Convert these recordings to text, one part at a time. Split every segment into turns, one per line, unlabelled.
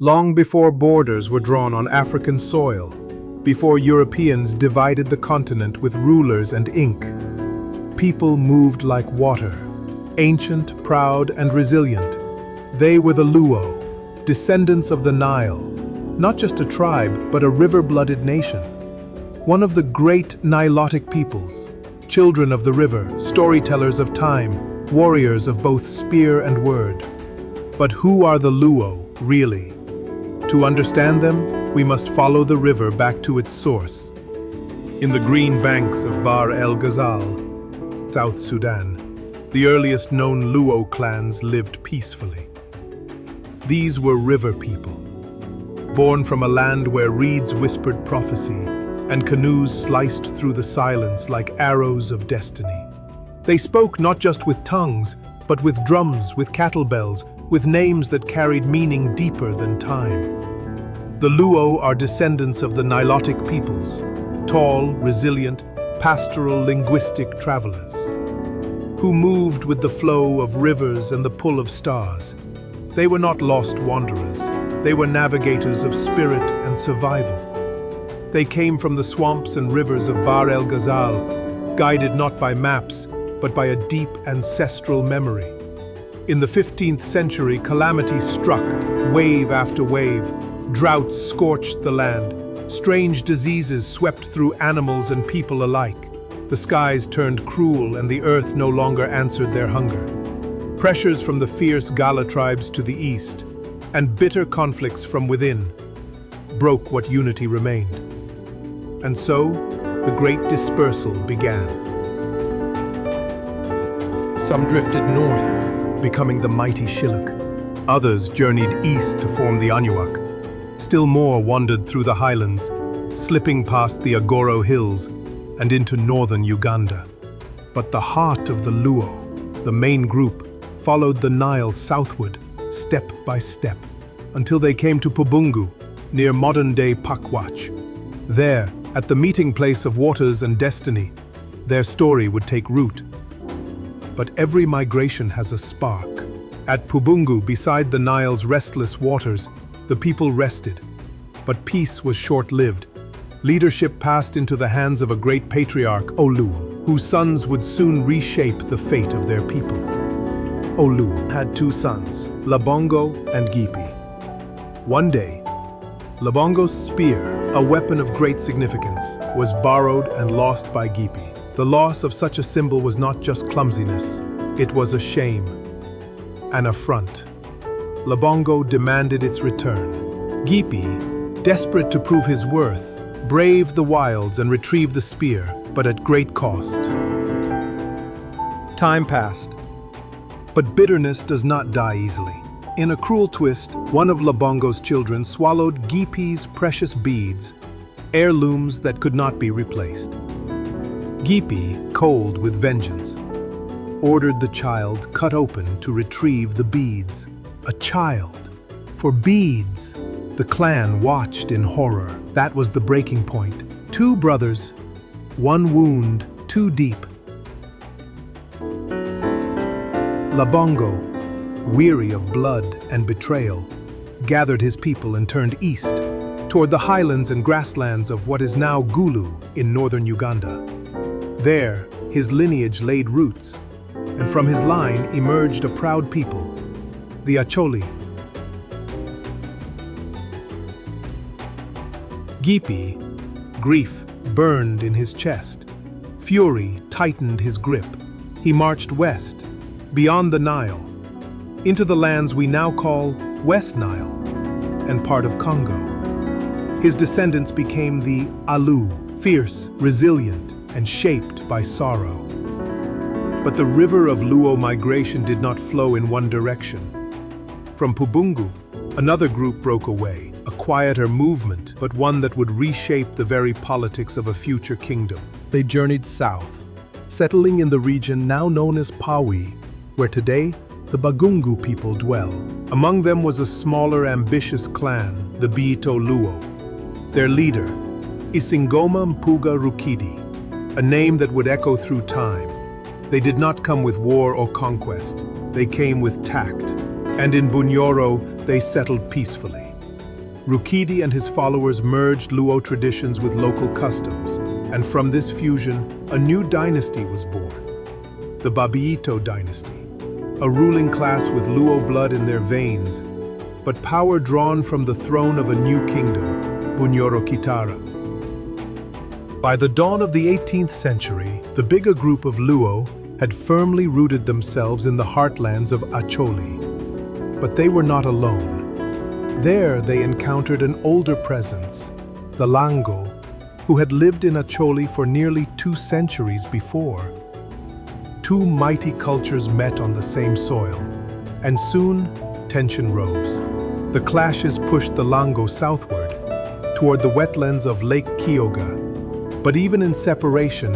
long before borders were drawn on African soil, before Europeans divided the continent with rulers and ink. People moved like water, ancient, proud, and resilient. They were the Luo, descendants of the Nile, not just a tribe, but a river-blooded nation. One of the great Nilotic peoples, children of the river, storytellers of time, warriors of both spear and word. But who are the Luo, really? To understand them, we must follow the river back to its source. In the green banks of Bahr el-Ghazal, South Sudan, the earliest known Luo clans lived peacefully. These were river people, born from a land where reeds whispered prophecy and canoes sliced through the silence like arrows of destiny. They spoke not just with tongues, but with drums, with cattle bells, with names that carried meaning deeper than time. The Luo are descendants of the Nilotic peoples, tall, resilient, pastoral, linguistic travelers, who moved with the flow of rivers and the pull of stars. They were not lost wanderers. They were navigators of spirit and survival. They came from the swamps and rivers of Bahr el-Ghazal, guided not by maps, but by a deep ancestral memory. In the 15th century, calamity struck, wave after wave. Droughts scorched the land. Strange diseases swept through animals and people alike. The skies turned cruel and the earth no longer answered their hunger. Pressures from the fierce Gala tribes to the east, and bitter conflicts from within, broke what unity remained. And so, the Great Dispersal began. Some drifted north, becoming the mighty Shilluk. Others journeyed east to form the Anuak. Still more wandered through the highlands, slipping past the Agoro Hills and into northern Uganda. But the heart of the Luo, the main group, followed the Nile southward, step by step, until they came to Pubungu, near modern-day Pakwach. There, at the meeting place of waters and destiny, their story would take root. But every migration has a spark. At Pubungu, beside the Nile's restless waters, the people rested. But peace was short-lived. Leadership passed into the hands of a great patriarch, Olu, whose sons would soon reshape the fate of their people. Olu had two sons, Labongo and Gipi. One day, Labongo's spear, a weapon of great significance, was borrowed and lost by Gipi. The loss of such a symbol was not just clumsiness, it was a shame, an affront. Labongo demanded its return. Gipi, desperate to prove his worth, braved the wilds and retrieved the spear, but at great cost. Time passed, but bitterness does not die easily. In a cruel twist, one of Labongo's children swallowed Gipi's precious beads, heirlooms that could not be replaced. Gipi, cold with vengeance, ordered the child cut open to retrieve the beads. A child. For beads. The clan watched in horror. That was the breaking point. Two brothers, one wound too deep. Labongo, weary of blood and betrayal, gathered his people and turned east, toward the highlands and grasslands of what is now Gulu in northern Uganda. There, his lineage laid roots, and from his line emerged a proud people, the Acholi. Gipi, grief burned in his chest. Fury tightened his grip. He marched west, beyond the Nile, into the lands we now call West Nile and part of Congo. His descendants became the Alu, fierce, resilient, and shaped by sorrow. But the river of Luo migration did not flow in one direction. From Pubungu, another group broke away, a quieter movement, but one that would reshape the very politics of a future kingdom. They journeyed south, settling in the region now known as Pawi, where today the Bagungu people dwell. Among them was a smaller, ambitious clan, the Bito Luo. Their leader, Isingoma Mpuga Rukidi, a name that would echo through time. They did not come with war or conquest. They came with tact. And in Bunyoro, they settled peacefully. Rukidi and his followers merged Luo traditions with local customs, and from this fusion, a new dynasty was born. The Babiito dynasty, a ruling class with Luo blood in their veins, but power drawn from the throne of a new kingdom, Bunyoro Kitara. By the dawn of the 18th century, the bigger group of Luo had firmly rooted themselves in the heartlands of Acholi. But they were not alone. There they encountered an older presence, the Lango, who had lived in Acholi for nearly 2 centuries before. Two mighty cultures met on the same soil, and soon tension rose. The clashes pushed the Lango southward, toward the wetlands of Lake Kyoga. But even in separation,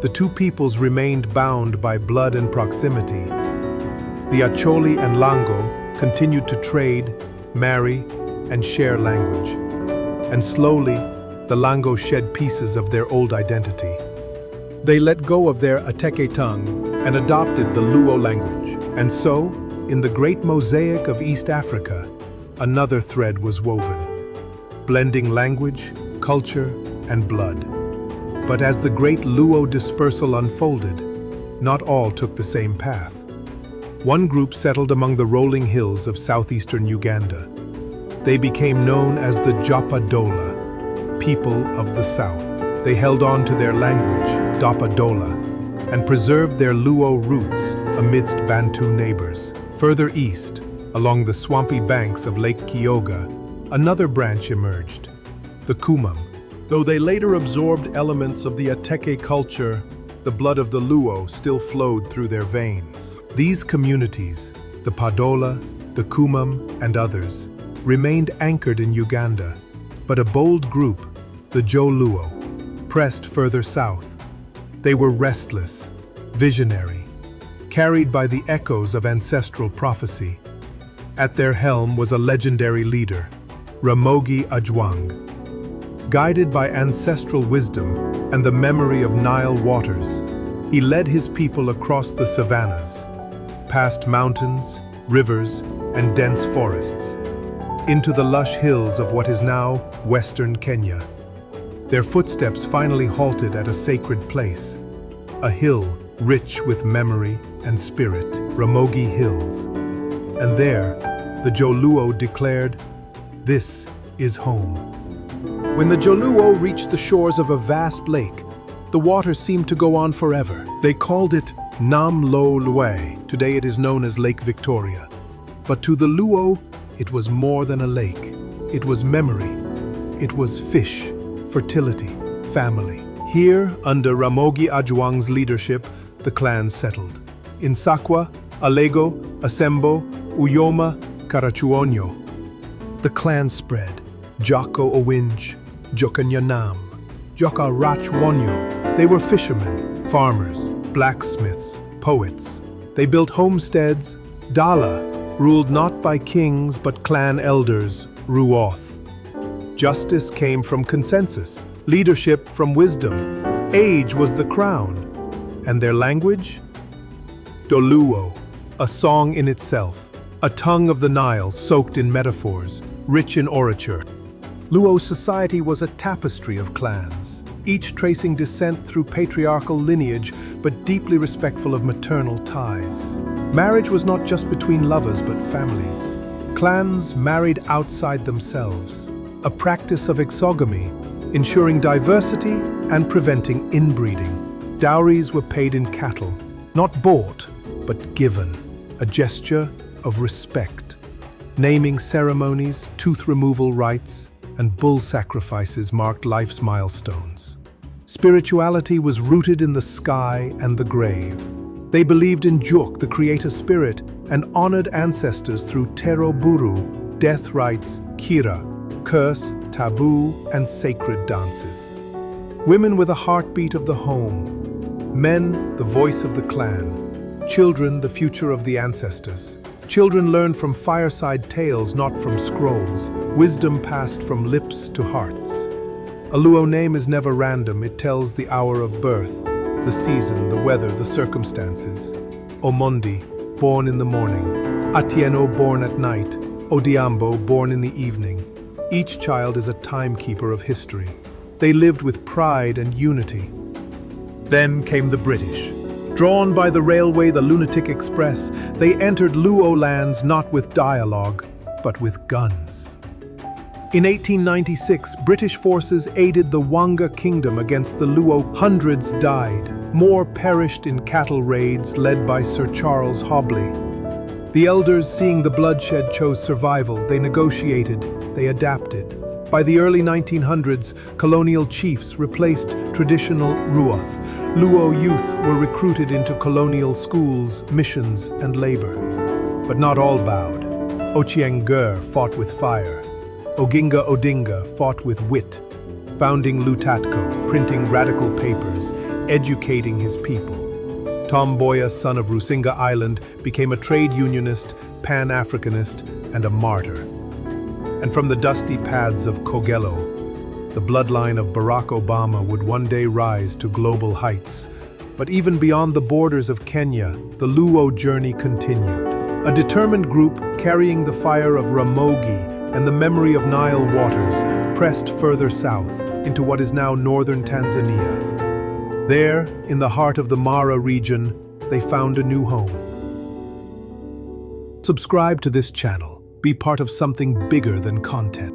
the two peoples remained bound by blood and proximity. The Acholi and Lango continued to trade, marry, and share language. And slowly, the Lango shed pieces of their old identity. They let go of their Ateke tongue and adopted the Luo language. And so, in the great mosaic of East Africa, another thread was woven, blending language, culture, and blood. But as the great Luo dispersal unfolded, not all took the same path. One group settled among the rolling hills of southeastern Uganda. They became known as the Japadola, people of the South. They held on to their language, Dapadola, and preserved their Luo roots amidst Bantu neighbors. Further east, along the swampy banks of Lake Kyoga, another branch emerged, the Kumam. Though they later absorbed elements of the Ateke culture, the blood of the Luo still flowed through their veins. These communities, the Padola, the Kumam, and others, remained anchored in Uganda, but a bold group, the Jo Luo, pressed further south. They were restless, visionary, carried by the echoes of ancestral prophecy. At their helm was a legendary leader, Ramogi Ajwang. Guided by ancestral wisdom and the memory of Nile waters, he led his people across the savannas, past mountains, rivers, and dense forests, into the lush hills of what is now western Kenya. Their footsteps finally halted at a sacred place, a hill rich with memory and spirit, Ramogi Hills. And there, the Jo Luo declared, "This is home." When the Jo Luo reached the shores of a vast lake, the water seemed to go on forever. They called it Nam Lo Lue. Today it is known as Lake Victoria. But to the Luo, it was more than a lake. It was memory. It was fish, fertility, family. Here, under Ramogi Ajwang's leadership, the clans settled. In Sakwa, Alego, Asembo, Uyoma, Karachuonyo. The clans spread. Joko Owinj, Jokanyanam, Joka Rachwonyo. They were fishermen, farmers, blacksmiths, poets. They built homesteads. Dala, ruled not by kings but clan elders, Ruoth. Justice came from consensus, leadership from wisdom. Age was the crown. And their language? Doluo, a song in itself, a tongue of the Nile soaked in metaphors, rich in orature. Luo society was a tapestry of clans, each tracing descent through patriarchal lineage but deeply respectful of maternal ties. Marriage was not just between lovers but families. Clans married outside themselves, a practice of exogamy, ensuring diversity and preventing inbreeding. Dowries were paid in cattle, not bought, but given, a gesture of respect. Naming ceremonies, tooth removal rites, and bull sacrifices marked life's milestones. Spirituality was rooted in the sky and the grave. They believed in Juk, the creator spirit, and honored ancestors through Tero Buru, death rites, Kira, curse, taboo, and sacred dances. Women were the heartbeat of the home. Men, the voice of the clan. Children, the future of the ancestors. Children learned from fireside tales, not from scrolls. Wisdom passed from lips to hearts. A Luo name is never random. It tells the hour of birth, the season, the weather, the circumstances. Omondi, born in the morning. Atieno, born at night. Odiambo, born in the evening. Each child is a timekeeper of history. They lived with pride and unity. Then came the British. Drawn by the railway, the Lunatic Express, they entered LUO lands not with dialogue, but with guns. In 1896, British forces aided the Wanga kingdom against the LUO. Hundreds died. More perished in cattle raids led by Sir Charles Hobley. The elders, seeing the bloodshed, chose survival. They negotiated. They adapted. By the early 1900s, colonial chiefs replaced traditional ruoth. LUO youth were recruited into colonial schools, missions, and labor. But not all bowed. Ochieng Ger fought with fire. Oginga Odinga fought with wit, founding Lutatco, printing radical papers, educating his people. Tom Mboya, son of Rusinga Island, became a trade unionist, Pan-Africanist, and a martyr. And from the dusty paths of Kogelo, the bloodline of Barack Obama would one day rise to global heights. But even beyond the borders of Kenya, the LUO journey continued. A determined group carrying the fire of Ramogi and the memory of Nile waters pressed further south into what is now northern Tanzania. There, in the heart of the Mara region, they found a new home. Subscribe to this channel. Be part of something bigger than content.